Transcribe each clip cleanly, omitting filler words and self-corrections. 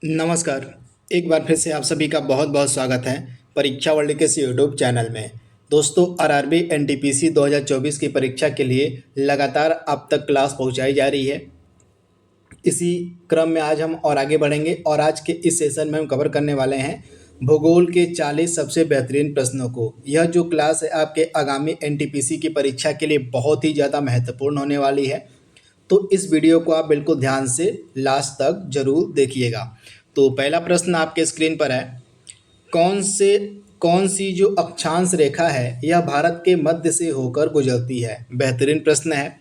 नमस्कार। एक बार फिर से आप सभी का बहुत बहुत स्वागत है परीक्षा वर्ल्ड के इस यूट्यूब चैनल में। दोस्तों, आरआरबी एनटीपीसी 2024 की परीक्षा के लिए लगातार अब तक क्लास पहुंचाई जा रही है। इसी क्रम में आज हम और आगे बढ़ेंगे और आज के इस सेशन में हम कवर करने वाले हैं भूगोल के 40 सबसे बेहतरीन प्रश्नों को। यह जो क्लास है आपके आगामी एनटीपीसी की परीक्षा के लिए बहुत ही ज़्यादा महत्वपूर्ण होने वाली है, तो इस वीडियो को आप बिल्कुल ध्यान से लास्ट तक जरूर देखिएगा। तो पहला प्रश्न आपके स्क्रीन पर है, कौन से कौन सी जो अक्षांश रेखा है यह भारत के मध्य से होकर गुजरती है। बेहतरीन प्रश्न है,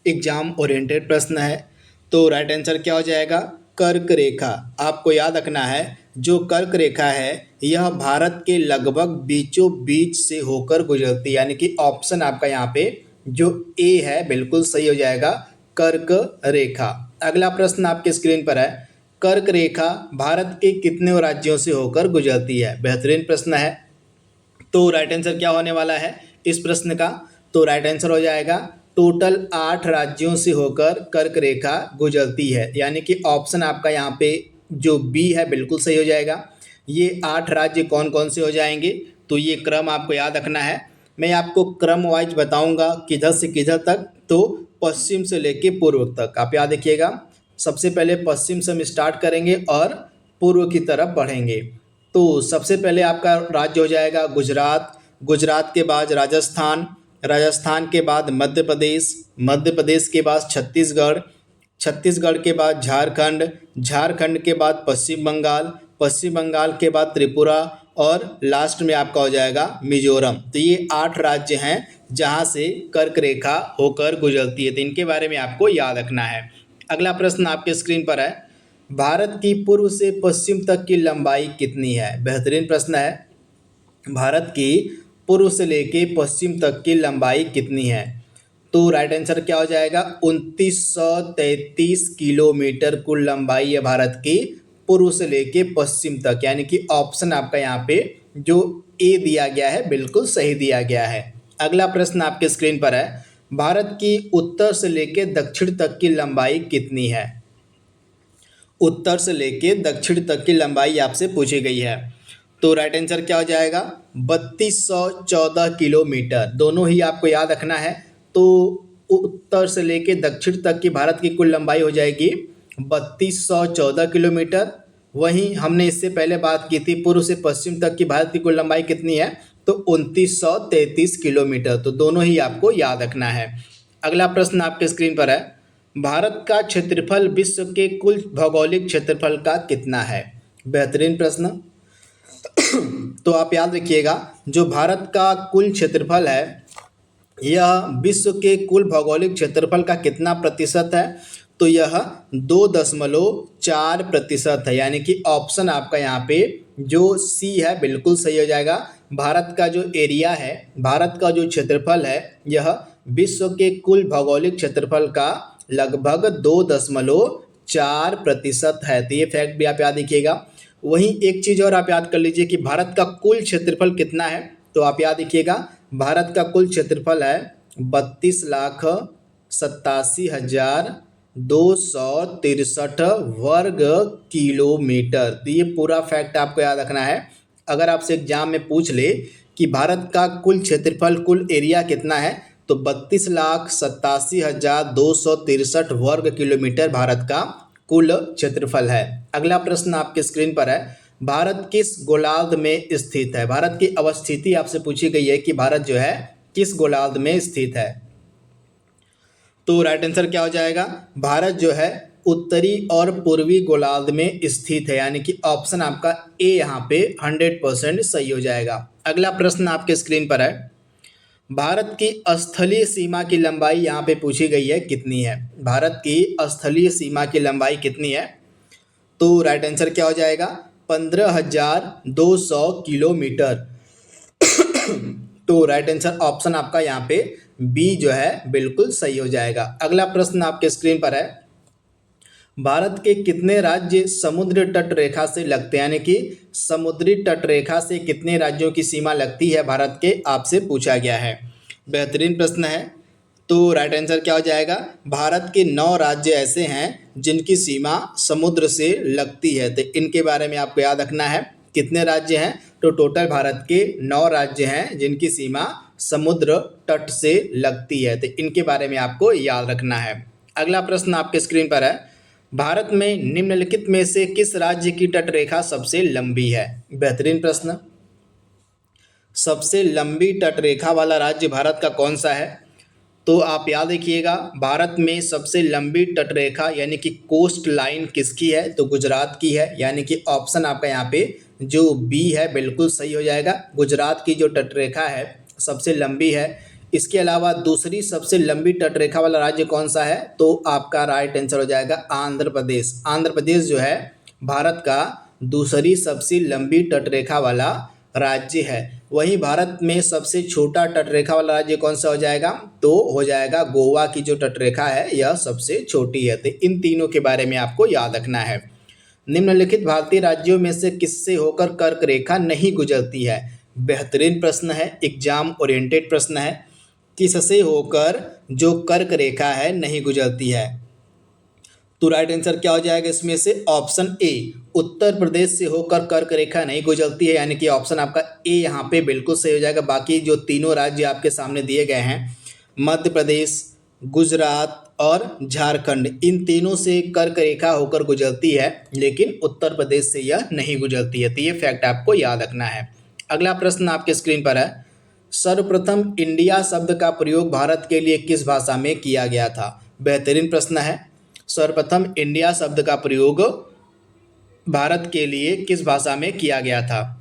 एग्जाम ओरिएंटेड प्रश्न है। तो राइट आंसर क्या हो जाएगा? कर्क रेखा। आपको याद रखना है, जो कर्क रेखा है यह भारत के लगभग बीचों बीच से होकर गुजरती है, यानी कि ऑप्शन आपका यहाँ पे जो ए है बिल्कुल सही हो जाएगा, कर्क रेखा। अगला प्रश्न आपके स्क्रीन पर है, कर्क रेखा भारत के कितने राज्यों से होकर गुजरती है। बेहतरीन प्रश्न है। तो राइट आंसर क्या होने वाला है इस प्रश्न का? तो राइट आंसर हो जाएगा टोटल 8 राज्यों से होकर कर्क रेखा गुजरती है, यानी कि ऑप्शन आपका यहाँ पे जो बी है बिल्कुल सही हो जाएगा। ये 8 राज्य कौन कौन से हो जाएंगे, तो ये क्रम आपको याद रखना है। मैं आपको क्रम वाइज बताऊंगा किधर से किधर तक, तो पश्चिम से लेके पूर्व तक आप याद रखिएगा। सबसे पहले पश्चिम से हम स्टार्ट करेंगे और पूर्व की तरफ बढ़ेंगे। तो सबसे पहले आपका राज्य हो जाएगा गुजरात, गुजरात के बाद राजस्थान, राजस्थान के बाद मध्य प्रदेश, मध्य प्रदेश के बाद छत्तीसगढ़, छत्तीसगढ़ के बाद झारखंड, झारखंड के बाद पश्चिम बंगाल, पश्चिम बंगाल के बाद त्रिपुरा और लास्ट में आपका हो जाएगा मिजोरम। तो ये 8 राज्य हैं जहां से कर्क रेखा होकर गुजरती है, तो इनके बारे में आपको याद रखना है। अगला प्रश्न आपके स्क्रीन पर है, भारत की पूर्व से पश्चिम तक की लंबाई कितनी है। बेहतरीन प्रश्न है, भारत की पूर्व से लेके पश्चिम तक की लंबाई कितनी है। तो राइट आंसर क्या हो जाएगा? 2933 किलोमीटर कुल लंबाई है भारत की पूर्व से लेके पश्चिम तक, यानी कि ऑप्शन आपका यहाँ पे जो ए दिया गया है बिल्कुल सही दिया गया है। अगला प्रश्न आपके स्क्रीन पर है, भारत की उत्तर से लेके दक्षिण तक की लंबाई कितनी है। उत्तर से लेके दक्षिण तक की लंबाई आपसे पूछी गई है। तो राइट आंसर क्या हो जाएगा? 3214 किलोमीटर। दोनों ही आपको याद रखना है। तो उत्तर से लेके दक्षिण तक की भारत की कुल लंबाई हो जाएगी 3214 किलोमीटर। वहीं हमने इससे पहले बात की थी पूर्व से पश्चिम तक की भारत की कुल लंबाई कितनी है, तो 2933 किलोमीटर। तो दोनों ही आपको याद रखना है। अगला प्रश्न आपके स्क्रीन पर है, भारत का क्षेत्रफल विश्व के कुल भौगोलिक क्षेत्रफल का कितना है। बेहतरीन प्रश्न। तो आप याद रखिएगा, जो भारत का कुल क्षेत्रफल है यह विश्व के कुल भौगोलिक क्षेत्रफल का कितना प्रतिशत है, तो यह 2.4% है, यानी कि ऑप्शन आपका यहाँ पे जो सी है बिल्कुल सही हो जाएगा। भारत का जो एरिया है, भारत का जो क्षेत्रफल है यह विश्व के कुल भौगोलिक क्षेत्रफल का लगभग 2.4% है। तो ये फैक्ट भी आप याद रखिएगा। वहीं एक चीज़ और आप याद कर लीजिए कि भारत का कुल क्षेत्रफल कितना है, तो आप याद रखिएगा भारत का कुल क्षेत्रफल है 32,87,263 वर्ग किलोमीटर। तो ये पूरा फैक्ट आपको याद रखना है। अगर आपसे एग्जाम में पूछ ले कि भारत का कुल क्षेत्रफल कुल एरिया कितना है, तो 32,87,263 वर्ग किलोमीटर भारत का कुल क्षेत्रफल है। अगला प्रश्न आपके स्क्रीन पर है, भारत किस गोलार्ध में स्थित है। भारत की अवस्थिति आपसे पूछी गई है कि भारत जो है किस गोलार्ध में स्थित है। तो राइट आंसर क्या हो जाएगा? भारत जो है उत्तरी और पूर्वी गोलार्ध में स्थित है, यानी कि ऑप्शन आपका ए यहाँ पे 100% सही हो जाएगा। अगला प्रश्न आपके स्क्रीन पर है, भारत की स्थलीय सीमा की लंबाई यहाँ पे पूछी गई है कितनी है। भारत की स्थलीय सीमा की लंबाई कितनी है, तो राइट आंसर क्या हो जाएगा? 15,200 किलोमीटर। तो राइट आंसर ऑप्शन आपका यहाँ पे बी जो है बिल्कुल सही हो जाएगा। अगला प्रश्न आपके स्क्रीन पर है, भारत के कितने राज्य समुद्र तट रेखा से लगते हैं, यानी कि समुद्री तट रेखा से कितने राज्यों की सीमा लगती है भारत के, आपसे पूछा गया है। बेहतरीन प्रश्न है। तो राइट आंसर क्या हो जाएगा, भारत के 9 राज्य ऐसे हैं जिनकी सीमा समुद्र से लगती है। तो इनके बारे में आपको याद रखना है। कितने राज्य हैं, तो टोटल भारत के 9 राज्य हैं जिनकी सीमा समुद्र तट से लगती है। तो इनके बारे में आपको याद रखना है। अगला प्रश्न आपके स्क्रीन पर है, भारत में निम्नलिखित में से किस राज्य की तटरेखा सबसे लंबी है। बेहतरीन प्रश्न। सबसे लंबी तटरेखा वाला राज्य भारत का कौन सा है, तो आप याद रखिएगा, भारत में सबसे लंबी तटरेखा यानी कि कोस्ट लाइन किसकी है, तो गुजरात की है। यानी कि ऑप्शन आपका यहाँ पे जो बी है बिल्कुल सही हो जाएगा। गुजरात की जो तटरेखा है सबसे लंबी है। इसके अलावा दूसरी सबसे लंबी तटरेखा वाला राज्य कौन सा है, तो आपका राइट आंसर हो जाएगा आंध्र प्रदेश। आंध्र प्रदेश जो है भारत का दूसरी सबसे लंबी तटरेखा वाला राज्य है। वहीं भारत में सबसे छोटा तटरेखा वाला राज्य कौन सा हो जाएगा, तो हो जाएगा गोवा की जो तटरेखा है यह सबसे छोटी है। तो इन तीनों के बारे में आपको याद रखना है। निम्नलिखित भारतीय राज्यों में से किससे होकर कर्क रेखा नहीं गुजरती है। बेहतरीन प्रश्न है, एग्जाम ओरिएंटेड प्रश्न है। किससे होकर जो कर्क रेखा है नहीं गुजरती है, तो राइट आंसर क्या हो जाएगा इसमें से, ऑप्शन ए उत्तर प्रदेश से होकर कर्क रेखा नहीं गुजरती है। यानी कि ऑप्शन आपका ए यहाँ पे बिल्कुल सही हो जाएगा। बाकी जो तीनों राज्य आपके सामने दिए गए हैं, मध्य प्रदेश, गुजरात और झारखंड, इन तीनों से कर्क रेखा होकर गुजरती है, लेकिन उत्तर प्रदेश से यह नहीं गुजरती है। तो ये फैक्ट आपको याद रखना है। अगला प्रश्न आपके स्क्रीन पर है, सर्वप्रथम इंडिया शब्द का प्रयोग भारत के लिए किस भाषा में किया गया था। बेहतरीन प्रश्न है। सर्वप्रथम इंडिया शब्द का प्रयोग भारत के लिए किस भाषा में किया गया था।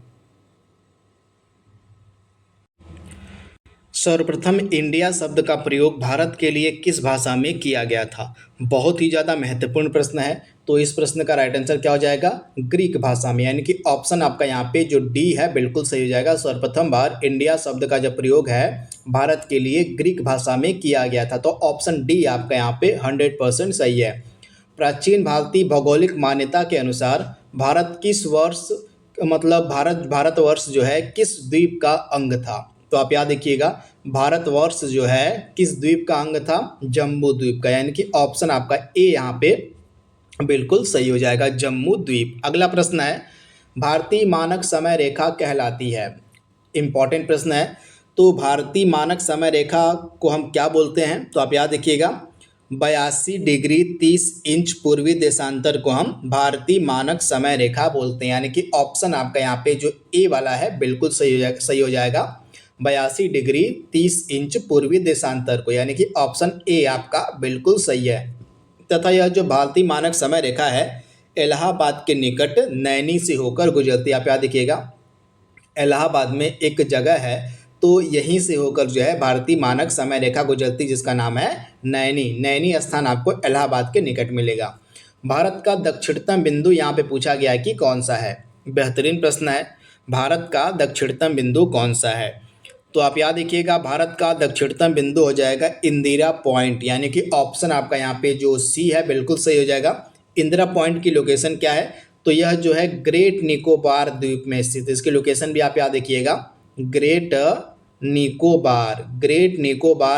सर्वप्रथम इंडिया शब्द का प्रयोग भारत के लिए किस भाषा में किया गया था। बहुत ही ज़्यादा महत्वपूर्ण प्रश्न है। तो इस प्रश्न का राइट आंसर क्या हो जाएगा, ग्रीक भाषा में। यानी कि ऑप्शन आपका यहाँ पे जो डी है बिल्कुल सही हो जाएगा। सर्वप्रथम बार इंडिया शब्द का जब प्रयोग है भारत के लिए ग्रीक भाषा में किया गया था। तो ऑप्शन डी आपका यहाँ पे 100% सही है। प्राचीन भारतीय भौगोलिक मान्यता के अनुसार भारत किस वर्ष मतलब भारतवर्ष जो है किस द्वीप का अंग था। तो आप याद रखिएगा, भारतवर्ष जो है किस द्वीप का अंग था, जम्बू द्वीप का। यानी कि ऑप्शन आपका ए यहाँ पे बिल्कुल सही हो जाएगा, जम्मू द्वीप। अगला प्रश्न है, भारतीय मानक समय रेखा कहलाती है। इंपॉर्टेंट प्रश्न है। तो भारतीय मानक समय रेखा को हम क्या बोलते हैं, तो आप याद रखिएगा, 82 डिग्री 30 इंच पूर्वी देशांतर को हम भारतीय मानक समय रेखा बोलते हैं। यानी कि ऑप्शन आपका यहाँ पे जो ए वाला है बिल्कुल सही हो जाएगा, 82 डिग्री 30 इंच पूर्वी देशांतर को। यानी कि ऑप्शन ए आपका बिल्कुल सही है। तथा यह जो भारतीय मानक समय रेखा है इलाहाबाद के निकट नैनी से होकर गुजरती है। आप याद रखिएगा, इलाहाबाद में एक जगह है, तो यहीं से होकर जो है भारतीय मानक समय रेखा गुजरती, जिसका नाम है नैनी। नैनी स्थान आपको इलाहाबाद के निकट मिलेगा। भारत का दक्षिणतम बिंदु यहाँ पे पूछा गया है कि कौन सा है। बेहतरीन प्रश्न है, भारत का दक्षिणतम बिंदु कौन सा है। तो आप याद रखिएगा, भारत का दक्षिणतम बिंदु हो जाएगा इंदिरा पॉइंट। यानी कि ऑप्शन आपका यहाँ पे जो सी है बिल्कुल सही हो जाएगा। इंदिरा पॉइंट की लोकेशन क्या है, तो यह जो है ग्रेट निकोबार द्वीप में स्थित है। इसकी लोकेशन भी आप याद रखिएगा, ग्रेट निकोबार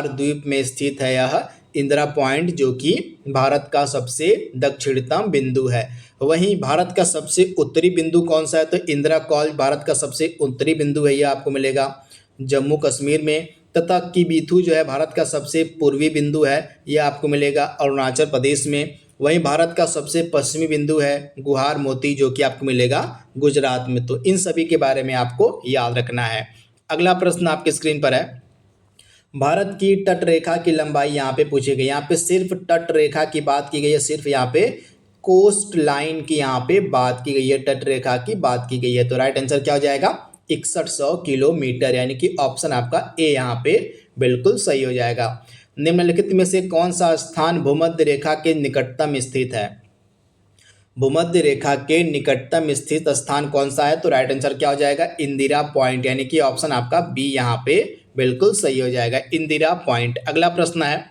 द्वीप में स्थित है यह इंदिरा पॉइंट, जो कि भारत का सबसे दक्षिणतम बिंदु है। वहीं भारत का सबसे उत्तरी बिंदु कौन सा है, तो इंदिरा कॉल भारत का सबसे उत्तरी बिंदु है, यह आपको मिलेगा जम्मू कश्मीर में। तथा किबीथू जो है भारत का सबसे पूर्वी बिंदु है, यह आपको मिलेगा अरुणाचल प्रदेश में। वहीं भारत का सबसे पश्चिमी बिंदु है गुहार मोती, जो कि आपको मिलेगा गुजरात में। तो इन सभी के बारे में आपको याद रखना है। अगला प्रश्न आपके स्क्रीन पर है, भारत की तट रेखा की लंबाई यहाँ पे पूछी गई। यहाँ पे सिर्फ तट रेखा की बात की गई है, सिर्फ यहाँ पे कोस्ट लाइन की यहाँ पे बात की गई है, तट रेखा की बात की गई है। तो राइट आंसर क्या हो जाएगा, 6100 किलोमीटर। यानी कि ऑप्शन आपका ए यहाँ पे बिल्कुल सही हो जाएगा। निम्नलिखित में से कौन सा स्थान भूमध्य रेखा के निकटतम स्थित है। भूमध्य रेखा के निकटतम स्थित स्थान कौन सा है, तो राइट आंसर क्या हो जाएगा, इंदिरा पॉइंट। यानी कि ऑप्शन आपका बी यहाँ पे बिल्कुल सही हो जाएगा, इंदिरा पॉइंट। अगला प्रश्न है,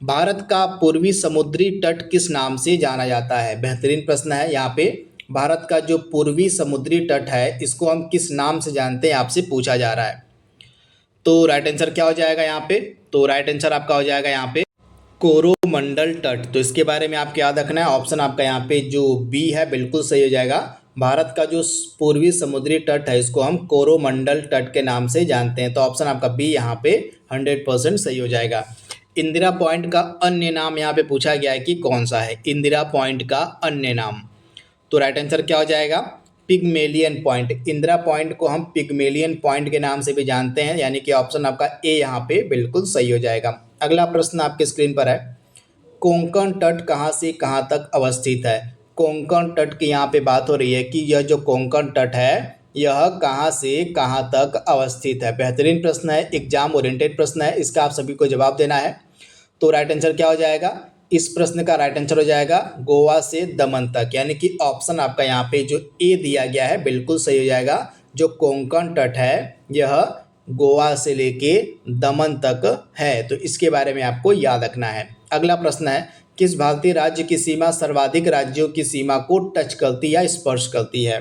भारत का पूर्वी समुद्री तट किस नाम से जाना जाता है। बेहतरीन प्रश्न है। यहाँ पे भारत का जो पूर्वी समुद्री तट है इसको हम किस नाम से जानते हैं, आपसे पूछा जा रहा है। तो राइट आंसर क्या हो जाएगा यहाँ पे? तो राइट आंसर आपका हो जाएगा यहाँ पे कोरोमंडल तट। तो इसके बारे में आपको याद रखना है, ऑप्शन आपका यहाँ पे जो बी है बिल्कुल सही हो जाएगा। भारत का जो पूर्वी समुद्री तट है इसको हम कोरोमंडल तट के नाम से जानते हैं। तो ऑप्शन आपका बी यहाँ पे 100% सही हो जाएगा। इंदिरा पॉइंट का अन्य नाम यहाँ पे पूछा गया है कि कौन सा है इंदिरा पॉइंट का अन्य नाम? तो राइट आंसर क्या हो जाएगा? Pygmalion point. इंदिरा पॉइंट को हम पिग्मेलियन पॉइंट के नाम से भी जानते हैं, यानी कि ऑप्शन आपका ए यहाँ पे बिल्कुल सही हो जाएगा। अगला प्रश्न आपके स्क्रीन पर है, कोंकण तट कहाँ से कहाँ तक अवस्थित है? कोंकण तट की यहाँ पे बात हो रही है कि यह जो कोंकण तट है यह कहाँ से कहाँ तक अवस्थित है। बेहतरीन प्रश्न है, एग्जाम ओरिएंटेड प्रश्न है, इसका आप सभी को जवाब देना है। तो राइट आंसर क्या हो जाएगा? इस प्रश्न का राइट आंसर हो जाएगा गोवा से दमन तक, यानी कि ऑप्शन आपका यहाँ पे जो ए दिया गया है बिल्कुल सही हो जाएगा। जो कोंकण तट है यह गोवा से लेके दमन तक है, तो इसके बारे में आपको याद रखना है। अगला प्रश्न है, किस भारतीय राज्य की सीमा सर्वाधिक राज्यों की सीमा को टच करती या स्पर्श करती है?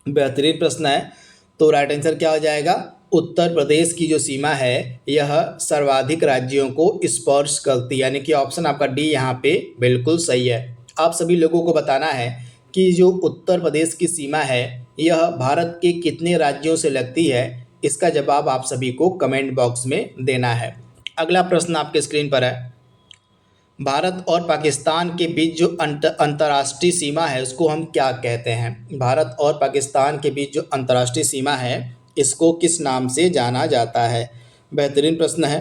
बेहतरीन प्रश्न है। तो राइट आंसर क्या हो जाएगा? उत्तर प्रदेश की जो सीमा है यह सर्वाधिक राज्यों को स्पर्श करती है, यानी कि ऑप्शन आपका डी यहाँ पे बिल्कुल सही है। आप सभी लोगों को बताना है कि जो उत्तर प्रदेश की सीमा है यह भारत के कितने राज्यों से लगती है, इसका जवाब आप सभी को कमेंट बॉक्स में देना है। अगला प्रश्न आपके स्क्रीन पर है, भारत और पाकिस्तान के बीच जो अंतर्राष्ट्रीय सीमा है उसको हम क्या कहते हैं? भारत और पाकिस्तान के बीच जो अंतर्राष्ट्रीय सीमा है इसको किस नाम से जाना जाता है? बेहतरीन प्रश्न है।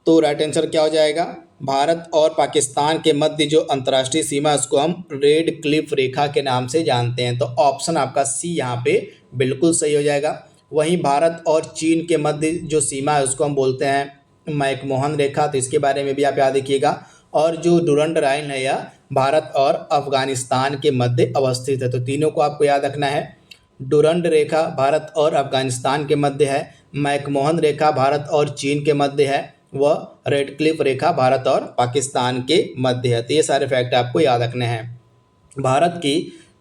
तो राइट आंसर क्या हो जाएगा? भारत और पाकिस्तान के मध्य जो अंतर्राष्ट्रीय सीमा है उसको हम रेड क्लिफ रेखा के नाम से जानते हैं। तो ऑप्शन आपका सी यहाँ पे बिल्कुल सही हो जाएगा। वहीं भारत और चीन के मध्य जो सीमा है उसको हम बोलते हैं मैकमोहन रेखा, तो इसके बारे में भी आप याद रखिएगा। और जो डुरंड लाइन है यह भारत और अफगानिस्तान के मध्य अवस्थित है। तो तीनों को आपको याद रखना है। डुरंड रेखा भारत और अफगानिस्तान के मध्य है, मैकमोहन रेखा भारत और चीन के मध्य है, व रेड क्लिफ रेखा भारत और पाकिस्तान के मध्य है। तो ये सारे फैक्ट आपको याद रखने हैं। भारत की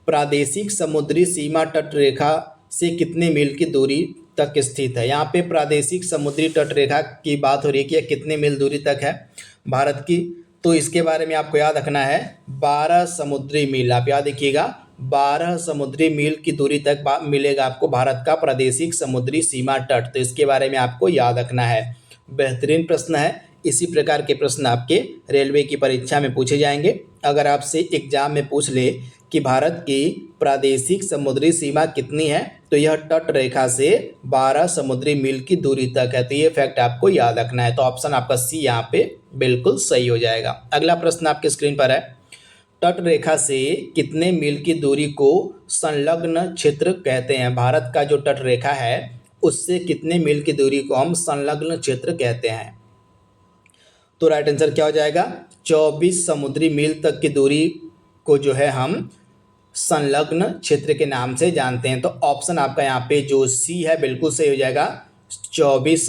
प्रादेशिक समुद्री सीमा तट रेखा से कितने मील की दूरी तक स्थित है? यहाँ पे प्रादेशिक समुद्री तट रेखा की बात हो रही है कि कितने मील दूरी तक है भारत की। तो इसके बारे में आपको याद रखना है 12 समुद्री मील। आप याद रखिएगा 12 समुद्री मील की दूरी तक मिलेगा आपको भारत का प्रादेशिक समुद्री सीमा तट। तो इसके बारे में आपको याद रखना है। बेहतरीन प्रश्न है। इसी प्रकार के प्रश्न आपके रेलवे की परीक्षा में पूछे जाएंगे। अगर आपसे एग्जाम में पूछ ले कि भारत की प्रादेशिक समुद्री सीमा कितनी है, तो यह तट रेखा से 12 समुद्री मील की दूरी तक है। तो ये फैक्ट आपको याद रखना है। तो ऑप्शन आपका सी यहाँ पे बिल्कुल सही हो जाएगा। अगला प्रश्न आपके स्क्रीन पर है, तट रेखा से कितने मील की दूरी को संलग्न क्षेत्र कहते हैं? भारत का जो तट रेखा है उससे कितने मील की दूरी को हम संलग्न क्षेत्र कहते हैं? तो राइट आंसर क्या हो जाएगा? 24 समुद्री मील तक की दूरी को जो है हम संलग्न क्षेत्र के नाम से जानते हैं। तो ऑप्शन आपका यहाँ पे जो सी है बिल्कुल सही हो जाएगा, 24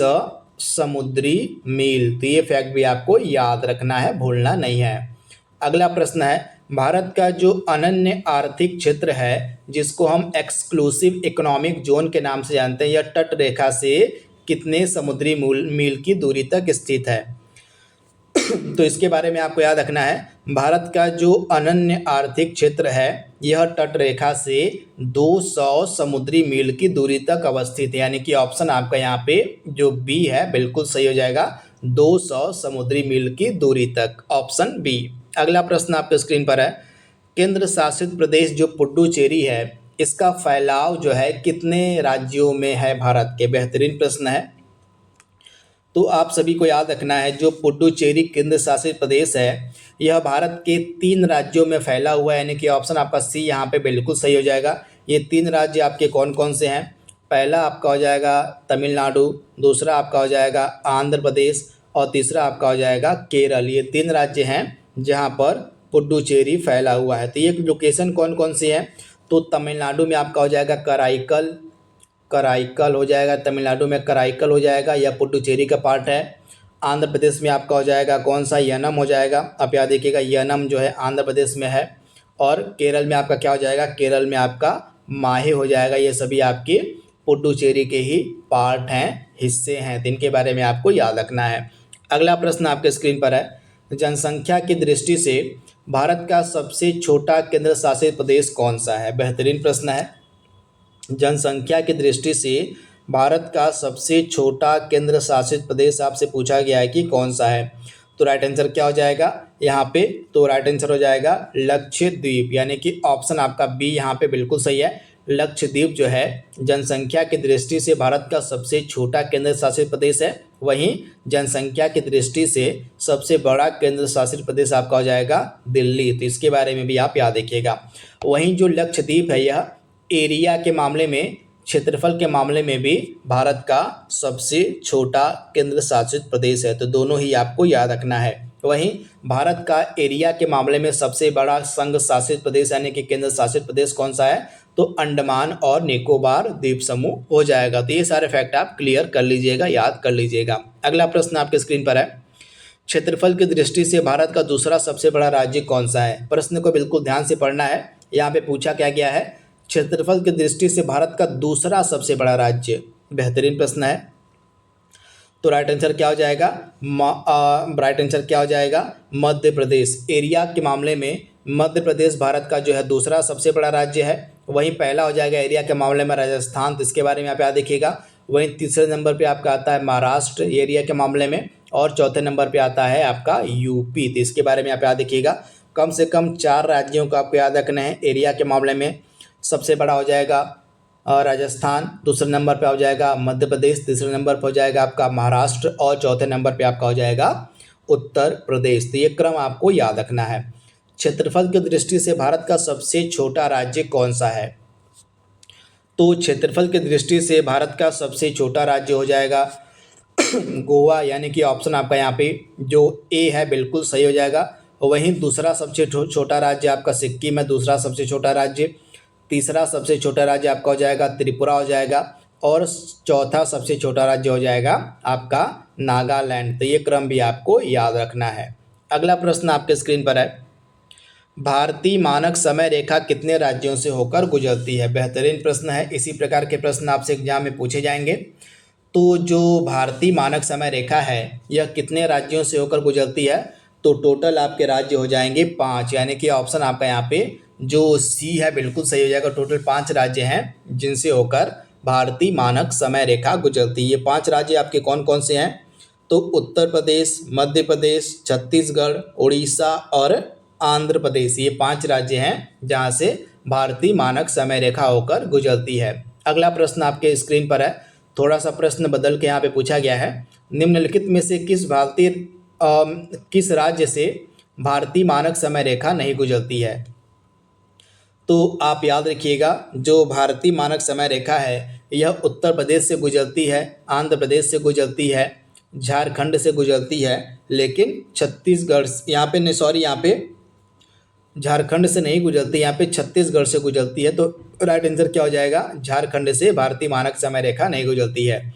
समुद्री मील। तो ये फैक्ट भी आपको याद रखना है, भूलना नहीं है। अगला प्रश्न है, भारत का जो अनन्य आर्थिक क्षेत्र है जिसको हम एक्सक्लूसिव इकोनॉमिक जोन के नाम से जानते हैं, यह तट रेखा से कितने समुद्री मील की दूरी तक स्थित है? तो इसके बारे में आपको याद रखना है, भारत का जो अनन्य आर्थिक क्षेत्र है यह तट रेखा से 200 समुद्री मील की दूरी तक अवस्थित है, यानी कि ऑप्शन आपका यहाँ पे जो बी है बिल्कुल सही हो जाएगा, 200 समुद्री मील की दूरी तक, ऑप्शन बी। अगला प्रश्न आपके स्क्रीन पर है, केंद्र शासित प्रदेश जो पुडुचेरी है इसका फैलाव जो है कितने राज्यों में है भारत के? बेहतरीन प्रश्न है। तो आप सभी को याद रखना है, जो पुडुचेरी केंद्र शासित प्रदेश है यह भारत के 3 राज्यों में फैला हुआ है, यानी कि ऑप्शन आपका सी यहाँ पे बिल्कुल सही हो जाएगा। ये 3 राज्य आपके कौन कौन से हैं? पहला आपका हो जाएगा तमिलनाडु, दूसरा आपका हो जाएगा आंध्र प्रदेश और तीसरा आपका हो जाएगा केरल। ये 3 राज्य हैं जहाँ पर पुडुचेरी फैला हुआ है। तो ये लोकेशन कौन कौन सी है? तो तमिलनाडु में आपका हो जाएगा कराईकल हो जाएगा, तमिलनाडु में कराईकल हो जाएगा, यह पुडुचेरी का पार्ट है। आंध्र प्रदेश में आपका हो जाएगा कौन सा? यनम हो जाएगा। आप याद देखिएगा यनम जो है आंध्र प्रदेश में है। और केरल में आपका क्या हो जाएगा? केरल में आपका माहे हो जाएगा। ये सभी आपके पुडुचेरी के ही पार्ट हैं, हिस्से हैं, तो इनके बारे में आपको याद रखना है। अगला प्रश्न आपके स्क्रीन पर है, जनसंख्या की दृष्टि से भारत का सबसे छोटा केंद्र शासित प्रदेश कौन सा है? बेहतरीन प्रश्न है। जनसंख्या की दृष्टि से भारत का सबसे छोटा केंद्र शासित प्रदेश आपसे पूछा गया है कि कौन सा है? तो राइट आंसर क्या हो जाएगा यहाँ पे? तो राइट आंसर हो जाएगा लक्षद्वीप, यानी कि ऑप्शन आपका बी यहाँ पे बिल्कुल सही है। लक्षद्वीप जो है जनसंख्या की दृष्टि से भारत का सबसे छोटा केंद्र शासित प्रदेश है, वहीं जनसंख्या की दृष्टि से सबसे बड़ा केंद्र शासित प्रदेश आपका हो जाएगा दिल्ली। तो इसके बारे में भी आप याद रखिएगा। वहीं जो लक्षद्वीप है यह एरिया के मामले में, क्षेत्रफल के मामले में भी भारत का सबसे छोटा केंद्र शासित प्रदेश है, तो दोनों ही आपको याद रखना है। वहीं भारत का एरिया के मामले में सबसे बड़ा संघ शासित प्रदेश यानी कि केंद्र शासित प्रदेश कौन सा है? तो अंडमान और निकोबार द्वीप समूह हो जाएगा। तो ये सारे फैक्ट आप क्लियर कर लीजिएगा, याद कर लीजिएगा। अगला प्रश्न आपके स्क्रीन पर है, क्षेत्रफल की दृष्टि से भारत का दूसरा सबसे बड़ा राज्य कौन सा है? प्रश्न को बिल्कुल ध्यान से पढ़ना है। यहाँ पे पूछा क्या गया है, क्षेत्रफल की दृष्टि से भारत का दूसरा सबसे बड़ा राज्य। बेहतरीन प्रश्न है। तो राइट आंसर क्या हो जाएगा? राइट आंसर क्या हो जाएगा? मध्य प्रदेश। एरिया के मामले में मध्य प्रदेश भारत का जो है दूसरा सबसे बड़ा राज्य है। वहीं पहला हो जाएगा एरिया के मामले में राजस्थान, तो इसके बारे में आप याद देखिएगा। वहीं तीसरे नंबर पे आपका आता है महाराष्ट्र एरिया के मामले में, और चौथे नंबर पे आता है आपका यूपी। तो इसके बारे में आप याद देखिएगा। कम से कम 4 राज्यों को आपको याद रखना है। एरिया के मामले में सबसे बड़ा हो जाएगा राजस्थान, दूसरे नंबर पे हो जाएगा मध्य प्रदेश, तीसरे नंबर पे हो जाएगा आपका महाराष्ट्र, और चौथे नंबर पे आपका हो जाएगा उत्तर प्रदेश। तो ये क्रम आपको याद रखना है। क्षेत्रफल की दृष्टि से भारत का सबसे छोटा राज्य कौन सा है? तो क्षेत्रफल की दृष्टि से भारत का सबसे छोटा राज्य हो जाएगा गोवा, यानी कि ऑप्शन आपका यहाँ पे जो ए है बिल्कुल सही हो जाएगा। वहीं दूसरा सबसे छोटा राज्य आपका सिक्किम है, दूसरा सबसे छोटा राज्य। तीसरा सबसे छोटा राज्य आपका हो जाएगा त्रिपुरा हो जाएगा, और चौथा सबसे छोटा राज्य हो जाएगा आपका नागालैंड। तो ये क्रम भी आपको याद रखना है। अगला प्रश्न आपके स्क्रीन पर है, भारतीय मानक समय रेखा कितने राज्यों से होकर गुजरती है? बेहतरीन प्रश्न है। इसी प्रकार के प्रश्न आपसे एग्जाम में पूछे जाएंगे। तो जो भारतीय मानक समय रेखा है यह कितने राज्यों से होकर गुजरती है? तो टोटल आपके राज्य हो जाएंगे 5, यानी कि ऑप्शन आपका यहाँ पे जो सी है बिल्कुल सही हो जाएगा। टोटल 5 राज्य हैं जिनसे होकर भारतीय मानक समय रेखा गुजरती है। ये 5 राज्य आपके कौन कौन से हैं? तो उत्तर प्रदेश, मध्य प्रदेश, छत्तीसगढ़, उड़ीसा और आंध्र प्रदेश, ये 5 राज्य हैं जहाँ से भारतीय मानक समय रेखा होकर गुजरती है। अगला प्रश्न आपके स्क्रीन पर है, थोड़ा सा प्रश्न बदल के यहाँ पे पूछा गया है, निम्नलिखित में से किस राज्य से भारतीय मानक समय रेखा नहीं गुजरती है? तो आप याद रखिएगा, जो भारतीय मानक समय रेखा है यह उत्तर प्रदेश से गुजरती है, आंध्र प्रदेश से गुजरती है, झारखंड से गुजरती है, लेकिन छत्तीसगढ़ यहाँ पे झारखंड से नहीं गुजरती, यहाँ पे छत्तीसगढ़ से गुजरती है। तो राइट आंसर क्या हो जाएगा? झारखंड से भारतीय मानक समय रेखा नहीं गुजरती है।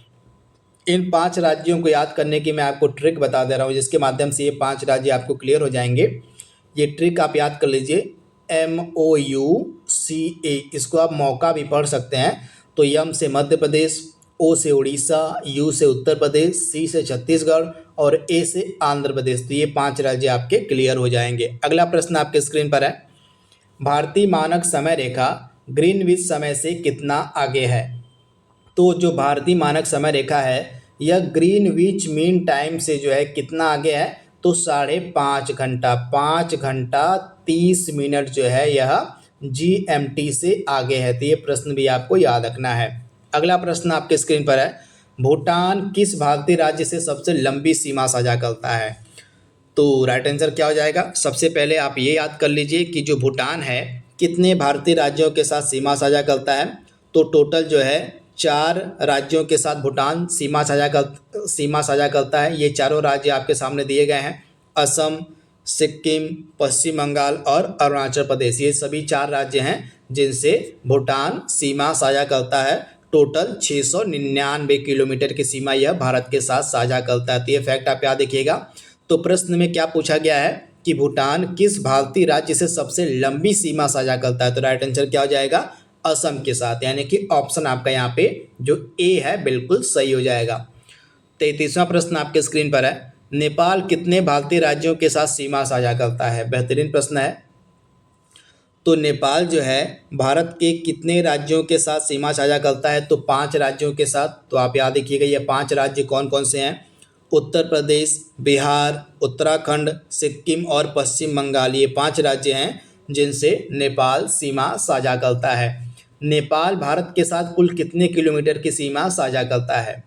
इन 5 राज्यों को याद करने की मैं आपको ट्रिक बता दे रहा हूँ, जिसके माध्यम से ये 5 राज्य आपको क्लियर हो जाएंगे। ये ट्रिक आप याद कर लीजिए, MOUCA, इसको आप मौका भी पढ़ सकते हैं। तो यम से मध्य प्रदेश, ओ से उड़ीसा, यू से उत्तर प्रदेश, सी से छत्तीसगढ़ और ए से आंध्र प्रदेश। तो ये 5 राज्य आपके क्लियर हो जाएंगे। अगला प्रश्न आपके स्क्रीन पर है, भारतीय मानक समय रेखा ग्रीनविच समय से कितना आगे है? तो जो भारतीय मानक समय रेखा है यह ग्रीनविच मीन टाइम से जो है कितना आगे है? तो 5.5 घंटा, 5 घंटा 30 मिनट जो है यह GMT से आगे है। तो ये प्रश्न भी आपको याद रखना है। अगला प्रश्न आपके स्क्रीन पर है, भूटान किस भारतीय राज्य से सबसे लंबी सीमा साझा करता है? तो राइट आंसर क्या हो जाएगा? सबसे पहले आप ये याद कर लीजिए कि जो भूटान है कितने भारतीय राज्यों के साथ सीमा साझा करता है? तो टोटल जो है 4 राज्यों के साथ भूटान सीमा साझा करता है। ये चारों राज्य आपके सामने दिए गए हैं, असम, सिक्किम, पश्चिम बंगाल और अरुणाचल प्रदेश। ये सभी 4 राज्य हैं जिनसे भूटान सीमा साझा करता है। टोटल 699 किलोमीटर की सीमा यह भारत के साथ साझा करता है। तो ये फैक्ट आप याद रखिएगा। तो प्रश्न में क्या पूछा गया है कि भूटान किस भारतीय राज्य से सबसे लंबी सीमा साझा करता है? तो राइट आंसर क्या हो जाएगा? असम के साथ, यानी कि ऑप्शन आपका यहाँ पे जो ए है बिल्कुल सही हो जाएगा। 33वां प्रश्न आपके स्क्रीन पर है, नेपाल कितने भारतीय राज्यों के साथ सीमा साझा करता है? बेहतरीन प्रश्न है। तो नेपाल जो है भारत के कितने राज्यों के साथ सीमा साझा करता है? तो 5 राज्यों के साथ। तो आप याद रखिएगा ये 5 राज्य कौन कौन से हैं? उत्तर प्रदेश, बिहार, उत्तराखंड, सिक्किम और पश्चिम बंगाल, ये 5 राज्य हैं जिनसे नेपाल सीमा साझा करता है। नेपाल भारत के साथ कुल कितने किलोमीटर की सीमा साझा करता है?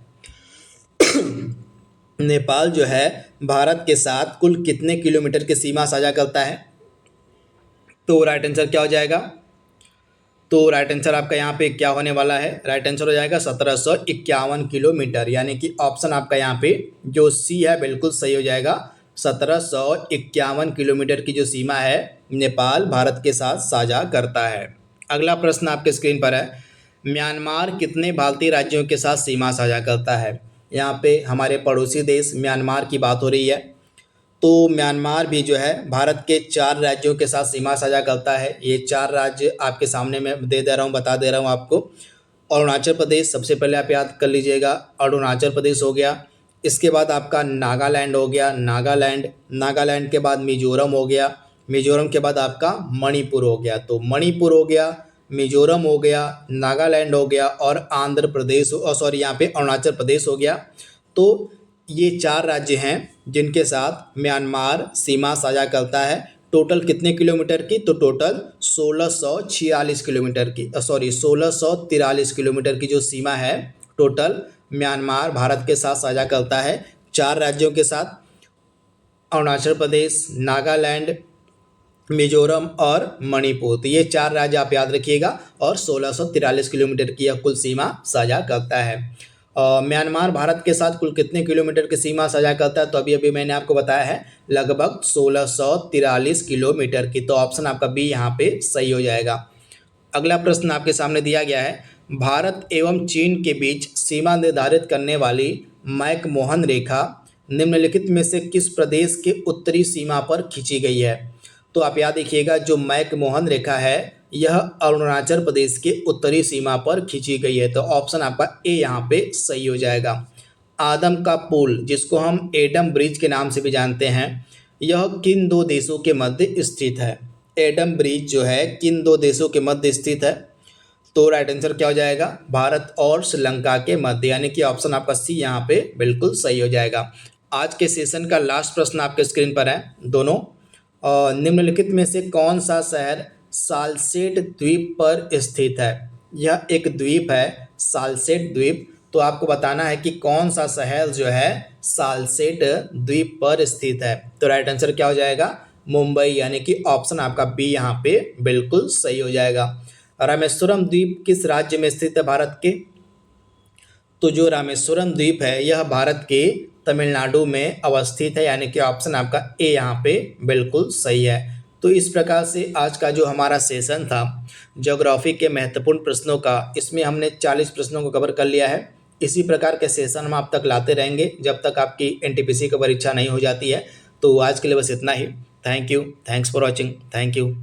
नेपाल जो है भारत के साथ कुल कितने किलोमीटर की सीमा साझा करता है? तो राइट आंसर क्या हो जाएगा? तो राइट आंसर आपका यहाँ पे क्या होने वाला है? राइट आंसर हो जाएगा 1751 किलोमीटर, यानी कि ऑप्शन आपका यहाँ पे जो सी है बिल्कुल सही हो जाएगा। 1751 किलोमीटर की जो सीमा है नेपाल भारत के साथ साझा करता है। अगला प्रश्न आपके स्क्रीन पर है, म्यांमार कितने भारतीय राज्यों के साथ सीमा साझा करता है? यहाँ पे हमारे पड़ोसी देश म्यांमार की बात हो रही है। तो म्यांमार भी जो है भारत के 4 राज्यों के साथ सीमा साझा करता है। ये 4 राज्य आपके सामने मैं दे दे रहा हूँ, बता दे रहा हूँ आपको। अरुणाचल प्रदेश सबसे पहले आप याद कर लीजिएगा, अरुणाचल प्रदेश हो गया। इसके बाद आपका नागालैंड हो गया, नागालैंड के बाद मिजोरम हो गया, मिजोरम के बाद आपका मणिपुर हो गया। तो मणिपुर हो गया, मिजोरम हो गया, नागालैंड हो गया और आंध्र प्रदेश सॉरी यहाँ पे अरुणाचल प्रदेश हो गया। तो ये 4 राज्य हैं जिनके साथ म्यांमार सीमा साझा करता है। टोटल कितने किलोमीटर की? तो टोटल 1646 किलोमीटर की, 1643 किलोमीटर की जो सीमा है टोटल म्यांमार भारत के साथ साझा करता है 4 राज्यों के साथ, अरुणाचल प्रदेश, नागालैंड, मिजोरम और मणिपुर। तो ये 4 राज्य आप याद रखिएगा और 1643 किलोमीटर की यह कुल सीमा साझा करता है। म्यांमार भारत के साथ कुल कितने किलोमीटर की सीमा साझा करता है? तो अभी अभी मैंने आपको बताया है लगभग 1643 किलोमीटर की। तो ऑप्शन आपका बी यहाँ पे सही हो जाएगा। अगला प्रश्न आपके सामने दिया गया है, भारत एवं चीन के बीच सीमा निर्धारित करने वाली मैकमोहन रेखा निम्नलिखित में से किस प्रदेश के उत्तरी सीमा पर खींची गई है? तो आप याद रखिएगा जो मैकमोहन रेखा है यह अरुणाचल प्रदेश के उत्तरी सीमा पर खींची गई है। तो ऑप्शन आपका ए यहाँ पे सही हो जाएगा। आदम का पुल, जिसको हम एडम ब्रिज के नाम से भी जानते हैं, यह किन 2 देशों के मध्य स्थित है? एडम ब्रिज जो है किन 2 देशों के मध्य स्थित है? तो राइट आंसर क्या हो जाएगा? भारत और श्रीलंका के मध्य, यानी कि ऑप्शन आपका सी यहाँ पे बिल्कुल सही हो जाएगा। आज के सेशन का लास्ट प्रश्न आपके स्क्रीन पर है दोनों। निम्नलिखित में से कौन सा शहर सालसेट द्वीप पर स्थित है? यह एक द्वीप है सालसेट द्वीप। तो आपको बताना है कि कौन सा शहर जो है सालसेट द्वीप पर स्थित है। तो राइट आंसर क्या हो जाएगा? मुंबई, यानी कि ऑप्शन आपका बी यहाँ पे बिल्कुल सही हो जाएगा। रामेश्वरम द्वीप किस राज्य में स्थित है भारत के? तो जो रामेश्वरम द्वीप है यह भारत के तमिलनाडु में अवस्थित है, यानी कि ऑप्शन आपका ए यहाँ पे बिल्कुल सही है। तो इस प्रकार से आज का जो हमारा सेशन था ज्योग्राफी के महत्वपूर्ण प्रश्नों का, इसमें हमने 40 प्रश्नों को कवर कर लिया है। इसी प्रकार के सेशन हम आप तक लाते रहेंगे जब तक आपकी एनटीपीसी की परीक्षा नहीं हो जाती है। तो आज के लिए बस इतना ही। Thank you, thanks for watching, thank you.